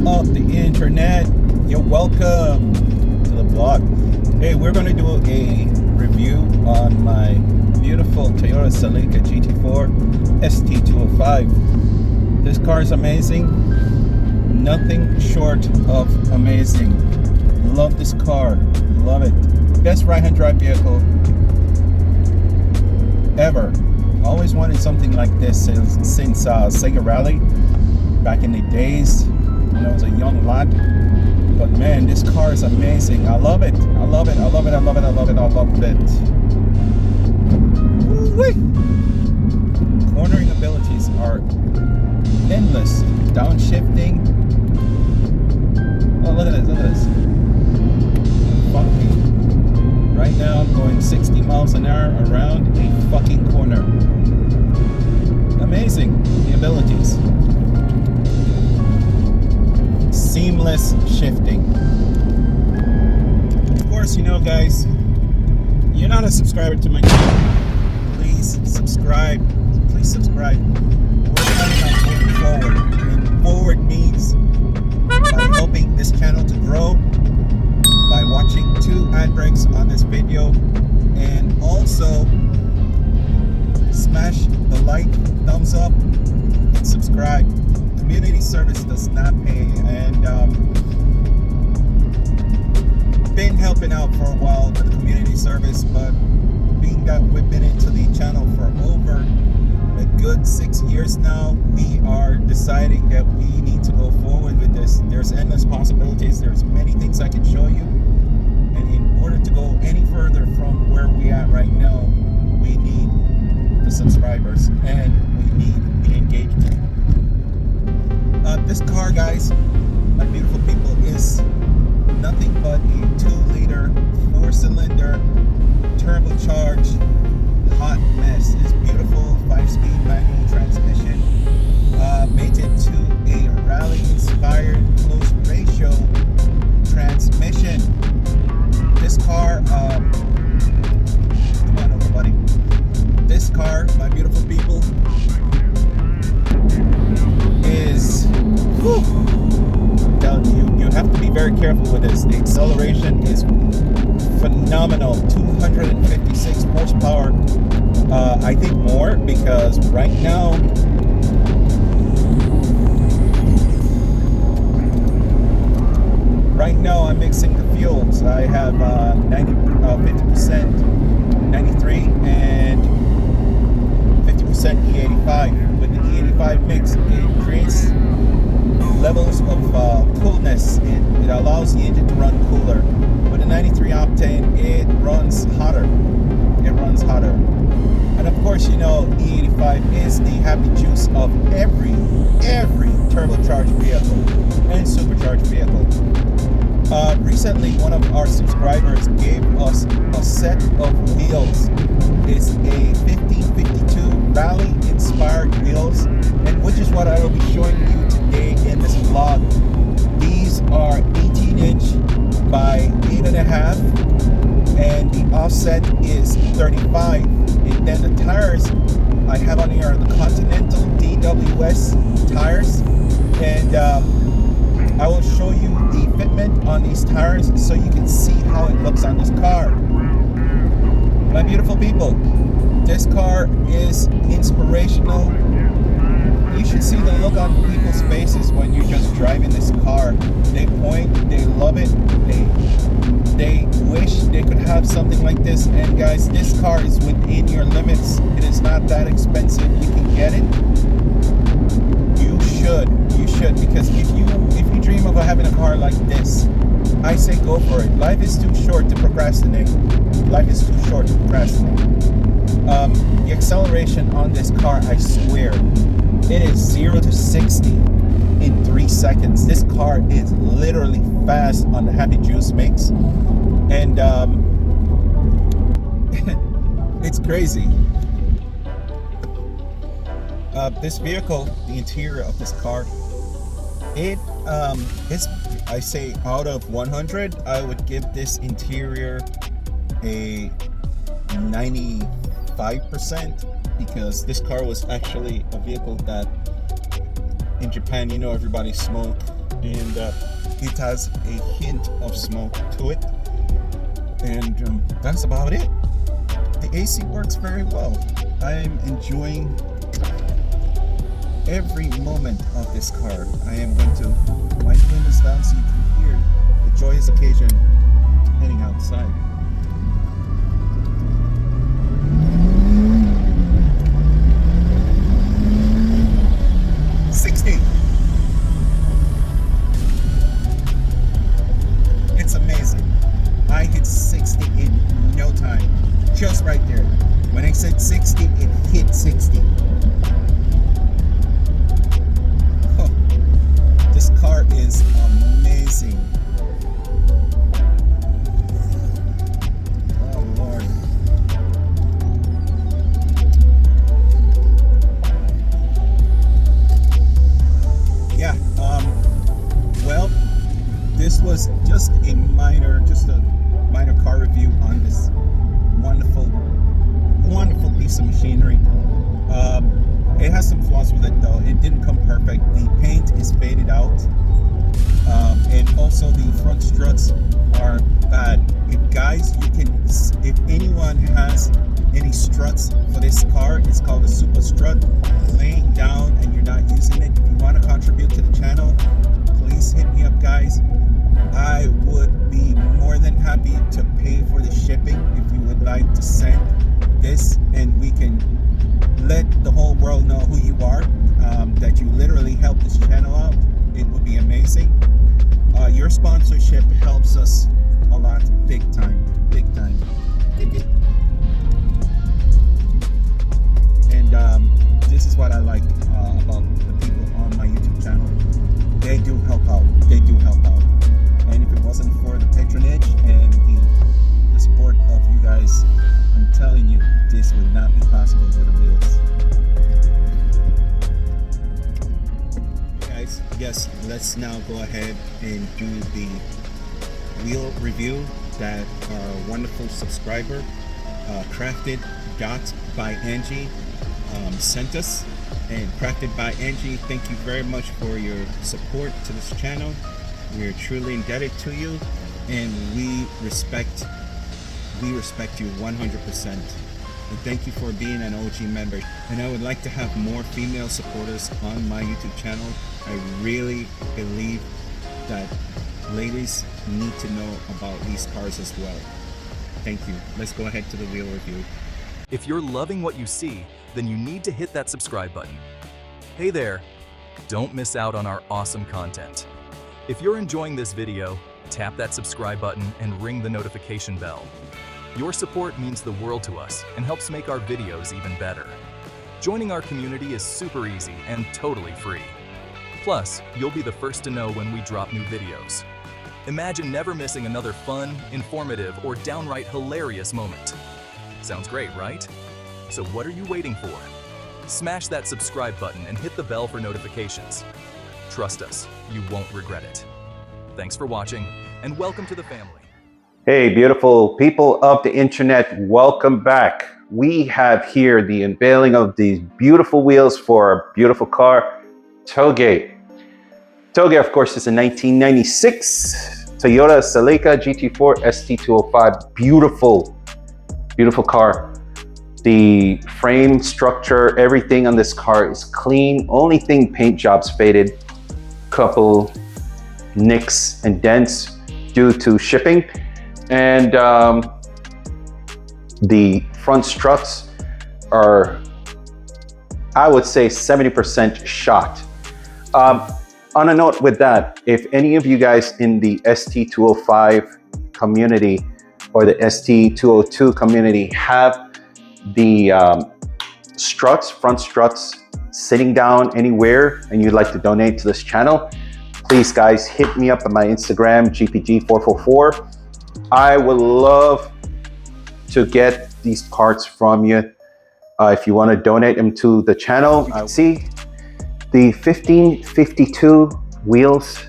of the internet. You're welcome to the blog. Hey, we're going to do a review on my beautiful Toyota Celica GT4 ST 205. This car is amazing. Nothing short of amazing. Love this car. Love it. Best right-hand drive vehicle ever. Always wanted something like this since Sega Rally back in the days when I was a young lad. But man, this car is amazing. I love it. I love it. I love it. I love it. I love it. I love it. Woo-wee. Cornering abilities are endless. Downshifting. Oh, look at this. Look at this. Funky. Right now I'm going 60 miles an hour around a fucking corner. Amazing, the abilities. Seamless shifting. Of course, you know, guys, you're not a subscriber to my channel. Please subscribe. Please subscribe. We're planning on moving forward. And forward means by helping this channel to grow, by watching 2 ad breaks on this video, and also smash the like, thumbs up, and subscribe. Community service does not pay, and been helping out for a while with the community service, but being that we've been into the channel for over a good 6 years now, we are deciding that we need to go forward with this. There's endless possibilities. There's many things I can show you, and in order to go any further from where we at right now, we need the subscribers and we need the engagement. This car, guys, my beautiful people, is nothing but a 2-liter 4-cylinder turbocharged hot mess. It's beautiful 5-speed manual transmission, mated to a rally-inspired close ratio transmission. This car, come on over, buddy. This car, my beautiful people, is, whew, I'm telling you, you have to be very careful with this. The acceleration is phenomenal. 256 horsepower. I think more, because right now I'm mixing the fuels. I have 50% 93 and 50% E85. With the E85 mix, it creates levels of coolness. It allows the engine to run cooler. With the 93 octane, it runs hotter. It runs hotter. And of course, you know, E85 is the happy juice of every turbocharged vehicle and supercharged vehicle. Recently, one of our subscribers gave us a set of wheels. It's a 1552 rally-inspired wheels, and which is what I will be showing you today in this vlog. These are 18-inch by 8.5, and the offset is 35. And then the tires I have on here are the Continental DWS tires, and I will show you the fitment on these tires so you can see how it looks on this car. My beautiful people, this car is inspirational. You should see the look on people's faces when you're just driving this car. They point, they love it, they wish they could have something like this. And guys, this car is within your limits. It is not that expensive. You can get it. You should, because if you dream of having a car like this, I say go for it. Life is too short to procrastinate. Life is too short to procrastinate. The acceleration on this car, I swear, it is 0 to 60 in 3 seconds. This car is literally fast on the happy juice mix, and it's crazy. This vehicle, the interior of this car, it's, I say out of 100, I would give this interior a 95%, because this car was actually a vehicle that in Japan, you know, everybody smoke and it has a hint of smoke to it, and that's about it. The AC works very well. I'm enjoying every moment of this car. I am going to wind the windows down so you can hear the joyous occasion heading outside. It's amazing. I hit 60 in no time. Just right there. When I said 60, it hit 60. Oh, this car is amazing. Oh Lord. Yeah, well, this was just a minor car review on this wonderful piece of machinery. It has some flaws with it though. It didn't come perfect. The paint is faded out, and also the front struts are bad. If anyone has any struts for this car, it's called a super strut, laying down and you're not using it. If you want to contribute to the channel, please hit me up, guys. I would be more than happy to pay for the shipping if you would like to send this, and we can let the whole world know who you are, that you literally helped this channel out. It would be amazing. Your sponsorship helps us a lot, big time. And this is what I like about the people on my YouTube channel. They do help out. And if it wasn't for the patronage and the support of you guys, I'm telling you, this would not be possible with the wheels. Guys, yes, let's now go ahead and do the wheel review that our wonderful subscriber, Crafted by Angie, sent us. And Crafted by Angie, thank you very much for your support to this channel. We're truly indebted to you, and we respect you 100%. And thank you for being an OG member. And I would like to have more female supporters on my YouTube channel. I really believe that ladies need to know about these cars as well. Thank you. Let's go ahead to the wheel review. If you're loving what you see, then you need to hit that subscribe button. Hey there, don't miss out on our awesome content. If you're enjoying this video, tap that subscribe button and ring the notification bell. Your support means the world to us and helps make our videos even better. Joining our community is super easy and totally free. Plus, you'll be the first to know when we drop new videos. Imagine never missing another fun, informative, or downright hilarious moment. Sounds great, right? So what are you waiting for? Smash that subscribe button and hit the bell for notifications. Trust us, you won't regret it. Thanks for watching, and welcome to the family. Hey, beautiful people of the internet, welcome back. We have here the unveiling of these beautiful wheels for a beautiful car, Toge. Toge, of course, is a 1996 Toyota Celica GT4 ST 205. Beautiful car. The frame structure, everything on this car is clean. Only thing, paint jobs faded. Couple nicks and dents due to shipping. And the front struts are, I would say, 70% shot. On a note with that, if any of you guys in the ST205 community or the ST202 community have the struts, front struts sitting down anywhere and you'd like to donate to this channel, please guys hit me up on my Instagram, GPG444. I would love to get these parts from you. If you want to donate them to the channel, you can see the 1552 wheels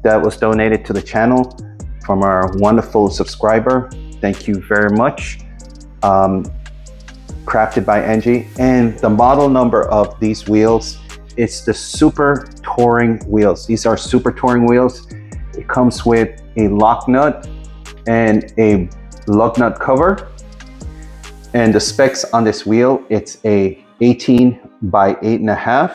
that was donated to the channel from our wonderful subscriber. Thank you very much. Crafted by Angie. And the model number of these wheels it's the Super Touring wheels. These are Super Touring wheels. It comes with a lock nut and a lug nut cover. And the specs on this wheel, it's a 18 by 8.5.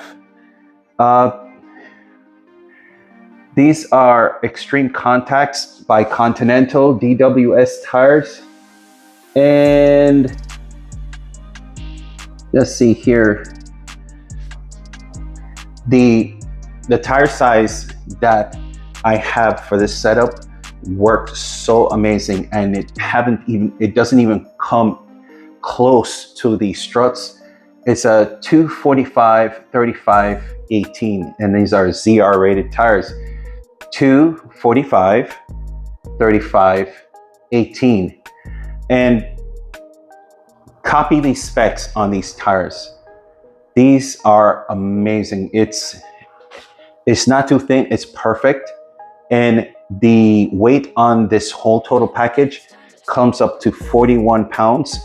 These are Extreme Contacts by Continental DWS tires. And let's see here. The tire size that I have for this setup worked so amazing, and it doesn't even come close to the struts. It's a 245/35/18, and these are ZR rated tires. 245/35/18, and copy these specs on these tires. These are amazing. It's not too thin, it's perfect. And the weight on this whole total package comes up to 41 pounds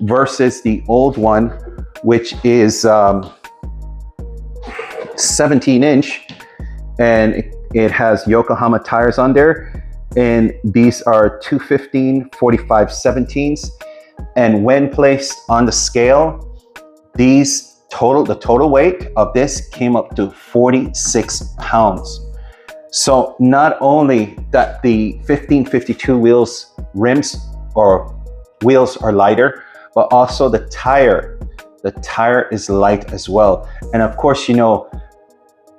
versus the old one, which is 17-inch, and it has Yokohama tires on there. And these are 215/45/17s. And when placed on the scale, the total weight of this came up to 46 pounds. So not only that the 1552 wheels are lighter, but also the tire is light as well. And of course, you know,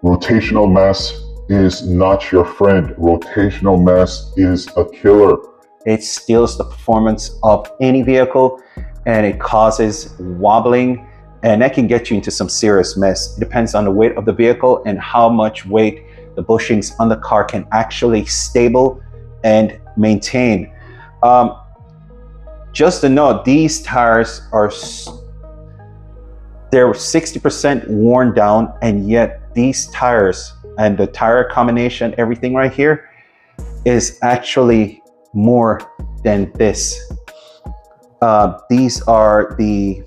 rotational mass is not your friend. Rotational mass is a killer. It steals the performance of any vehicle, and it causes wobbling, and that can get you into some serious mess. It depends on the weight of the vehicle and how much weight the bushings on the car can actually stable and maintain. Just to note, these tires they're 60% worn down, and yet these tires and the tire combination, everything right here, is actually more than this. These are the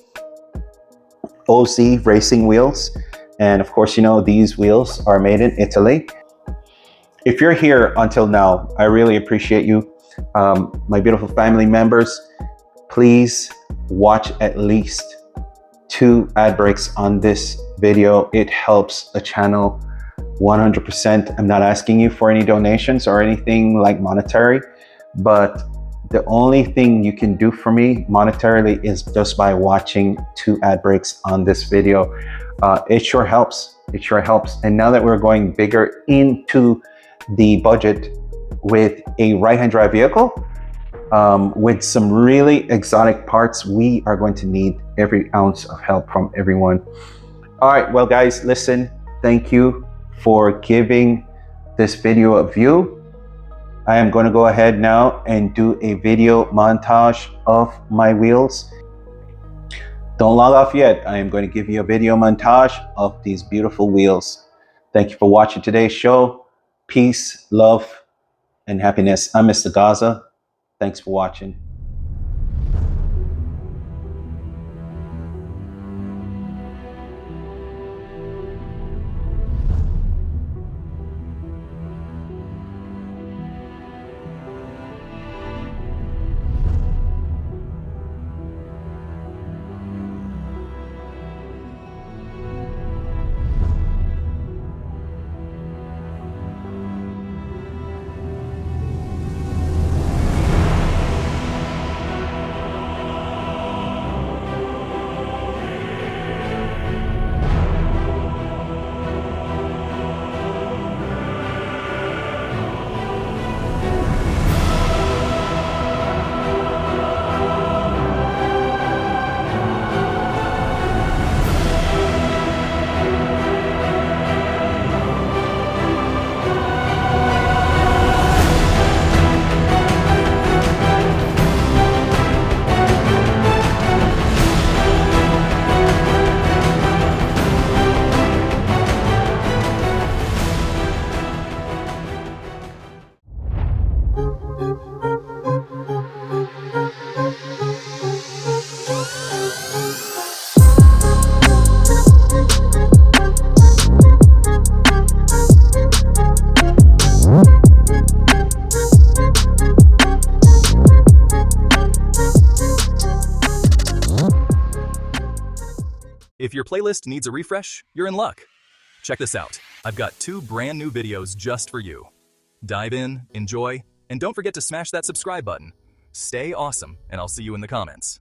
OZ racing wheels, and of course, you know, these wheels are made in Italy. If you're here until now, I really appreciate you. My beautiful family members, please watch at least 2 ad breaks on this video. It helps the channel 100%. I'm not asking you for any donations or anything like monetary, but the only thing you can do for me monetarily is just by watching 2 ad breaks on this video. It sure helps. It sure helps. And now that we're going bigger into the budget with a right-hand drive vehicle, with some really exotic parts, we are going to need every ounce of help from everyone. All right, well guys, listen, thank you for giving this video a view. I am going to go ahead now and do a video montage of my wheels. Don't log off yet. I am going to give you a video montage of these beautiful wheels. Thank you for watching today's show. Peace, love, and happiness. I'm Mr. Gaza. Thanks for watching. If your playlist needs a refresh, you're in luck. Check this out. I've got 2 brand new videos just for you. Dive in, enjoy, and don't forget to smash that subscribe button. Stay awesome, and I'll see you in the comments.